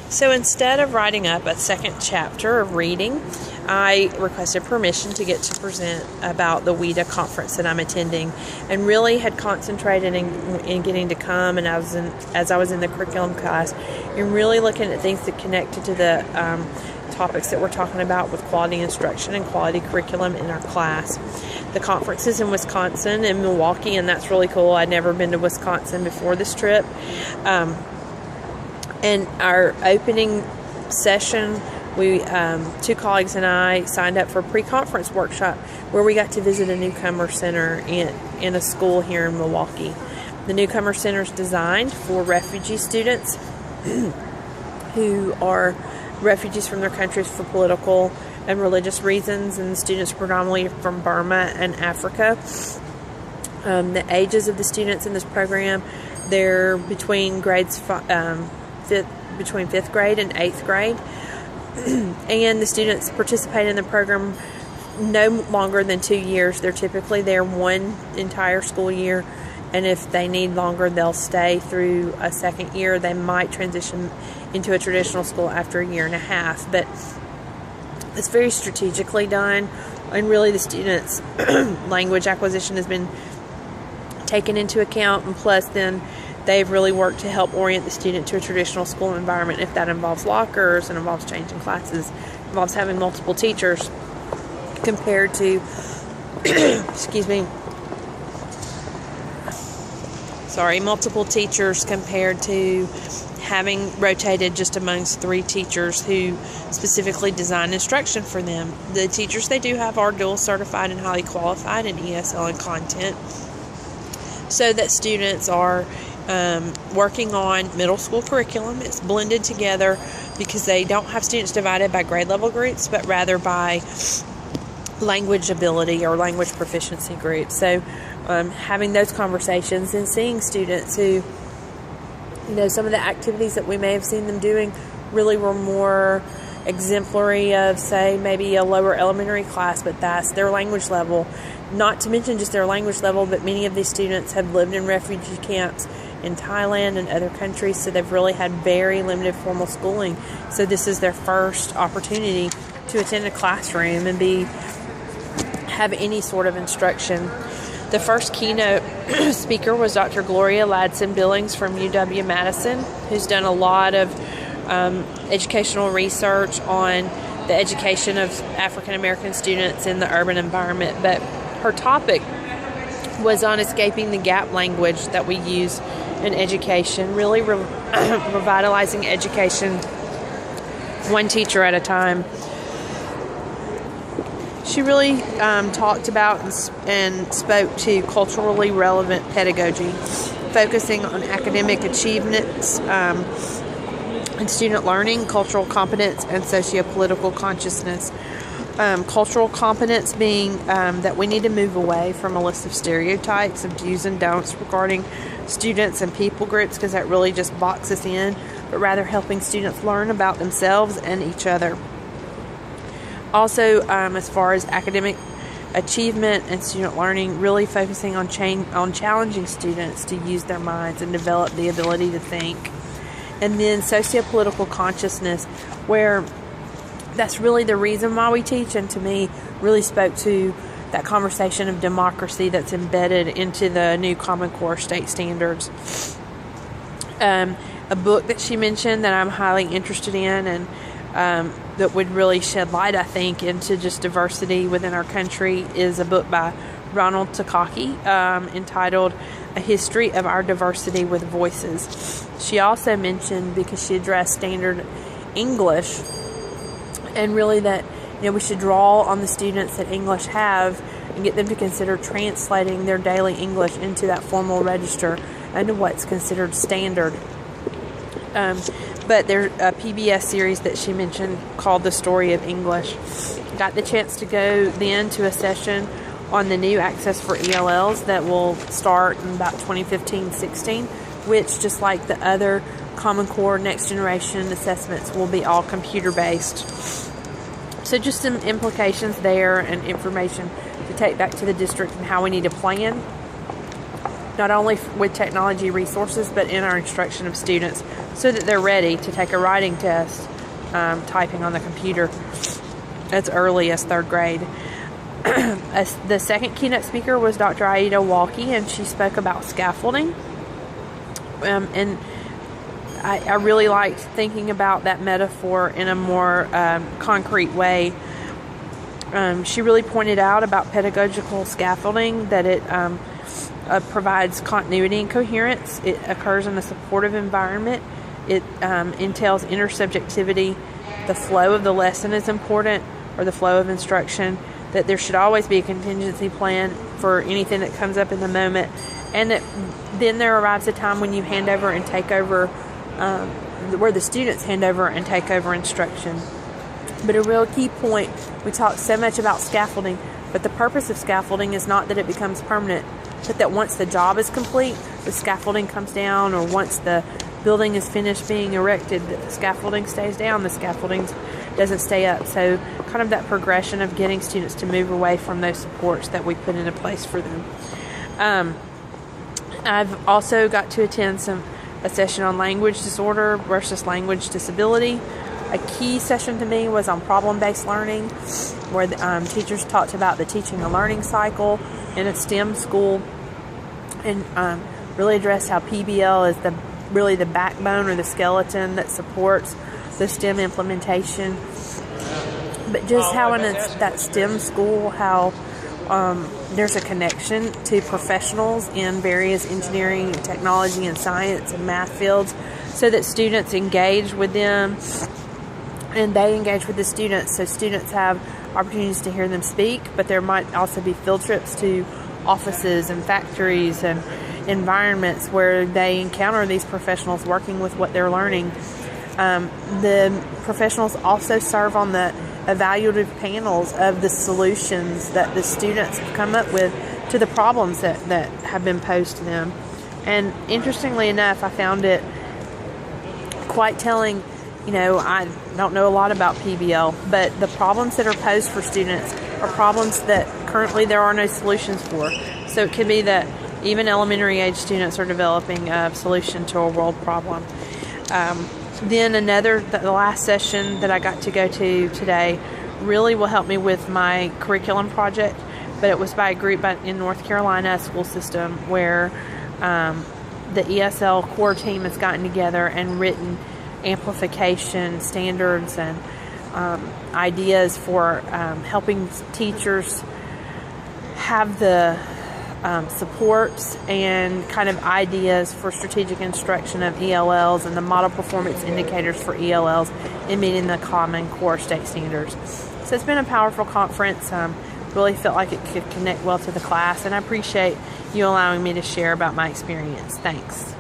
So instead of writing up a second chapter of reading, I requested permission to get to present about the WIDA conference that I'm attending, and really had concentrated in getting to come, and as I was in the curriculum class, and really looking at things that connected to the topics that we're talking about with quality instruction and quality curriculum in our class. The conference is in Wisconsin, in Milwaukee, and that's really cool. I'd never been to Wisconsin before this trip. And our opening session, we two colleagues and I signed up for a pre-conference workshop where we got to visit a newcomer center in a school here in Milwaukee. The newcomer center is designed for refugee students who are refugees from their countries for political and religious reasons, and the students between from Burma and Africa. The ages of the students in this program, they're between grades between 5th grade and 8th grade, and the students participate in the program no longer than 2 years. They're typically there one entire school year, and if they need longer, they'll stay through a second year. They might transition into a traditional school after a year and a half, but it's very strategically done, and really the students' language acquisition has been taken into account, and plus then they've really worked to help orient the student to a traditional school environment. If that involves lockers and involves changing classes, involves having multiple teachers compared to multiple teachers compared to having rotated just amongst 3 teachers who specifically design instruction for them. The teachers they do have are dual certified and highly qualified in ESL and content, so that students are working on middle school curriculum. It's blended together because they don't have students divided by grade level groups, but rather by language ability or language proficiency groups. So having those conversations and seeing students who, some of the activities that we may have seen them doing really were more exemplary of, say, maybe a lower elementary class, but that's their language level. Not to mention just their language level, but many of these students have lived in refugee camps in Thailand and other countries, so they've really had very limited formal schooling. So this is their first opportunity to attend a classroom and have any sort of instruction. The first keynote speaker was Dr. Gloria Ladson-Billings from UW-Madison, who's done a lot of educational research on the education of African American students in the urban environment. But her topic was on escaping the gap language that we use in education, really revitalizing education one teacher at a time. She really talked about and spoke to culturally relevant pedagogy, focusing on academic achievements and student learning, cultural competence, and socio-political consciousness. Cultural competence being that we need to move away from a list of stereotypes of do's and don'ts regarding students and people groups, because that really just boxes in, but rather helping students learn about themselves and each other. Also, as far as academic achievement and student learning, really focusing on challenging students to use their minds and develop the ability to think. And then socio-political consciousness, where that's really the reason why we teach, and to me really spoke to that conversation of democracy that's embedded into the new Common Core state standards. A book that she mentioned that I'm highly interested in, and that would really shed light, I think, into just diversity within our country, is a book by Ronald Takaki entitled A History of Our Diversity with Voices. She also mentioned, because she addressed standard English, and really that we should draw on the students that English have and get them to consider translating their daily English into that formal register and what's considered standard. But there's a PBS series that she mentioned called The Story of English. Got the chance to go then to a session on the new Access for ELLs that will start in about 2015-16, which, just like the other Common Core Next Generation assessments, will be all computer-based. So just some implications there and information to take back to the district and how we need to plan not only with technology resources, but in our instruction of students so that they're ready to take a writing test, typing on the computer as early as 3rd grade. The second keynote speaker was Dr. Aida Walke, and she spoke about scaffolding. And I really liked thinking about that metaphor in a more concrete way. She really pointed out about pedagogical scaffolding, that it provides continuity and coherence. It occurs in a supportive environment. It entails intersubjectivity. The flow of the lesson is important, or the flow of instruction, that there should always be a contingency plan for anything that comes up in the moment, and that then there arrives a time when you hand over and take over, where the students hand over and take over instruction. But a real key point, we talk so much about scaffolding, but the purpose of scaffolding is not that it becomes permanent, but that once the job is complete, the scaffolding comes down, or once the building is finished being erected, that the scaffolding stays down, the scaffolding doesn't stay up. So kind of that progression of getting students to move away from those supports that we put into place for them. I've also got to attend a session on language disorder versus language disability. A key session to me was on problem-based learning, where the, teachers talked about the teaching and learning cycle in a STEM school, and really addressed how PBL is really the backbone or the skeleton that supports the STEM implementation. But just how in that STEM school, how there's a connection to professionals in various engineering, technology, and science and math fields, so that students engage with them and they engage with the students. So students have opportunities to hear them speak, but there might also be field trips to offices and factories and environments where they encounter these professionals working with what they're learning. The professionals also serve on the evaluative panels of the solutions that the students have come up with to the problems that have been posed to them. And interestingly enough, I found it quite telling. You know, I don't know a lot about PBL, but the problems that are posed for students are problems that currently there are no solutions for. So it could be that even elementary age students are developing a solution to a world problem. Then the last session that I got to go to today really will help me with my curriculum project, but it was by a group in North Carolina, a school system, where the ESL core team has gotten together and written amplification standards and ideas for helping teachers have the supports and kind of ideas for strategic instruction of ELLs and the model performance indicators for ELLs in meeting the Common Core state standards. So it's been a powerful conference. Really felt like it could connect well to the class, and I appreciate you allowing me to share about my experience. Thanks.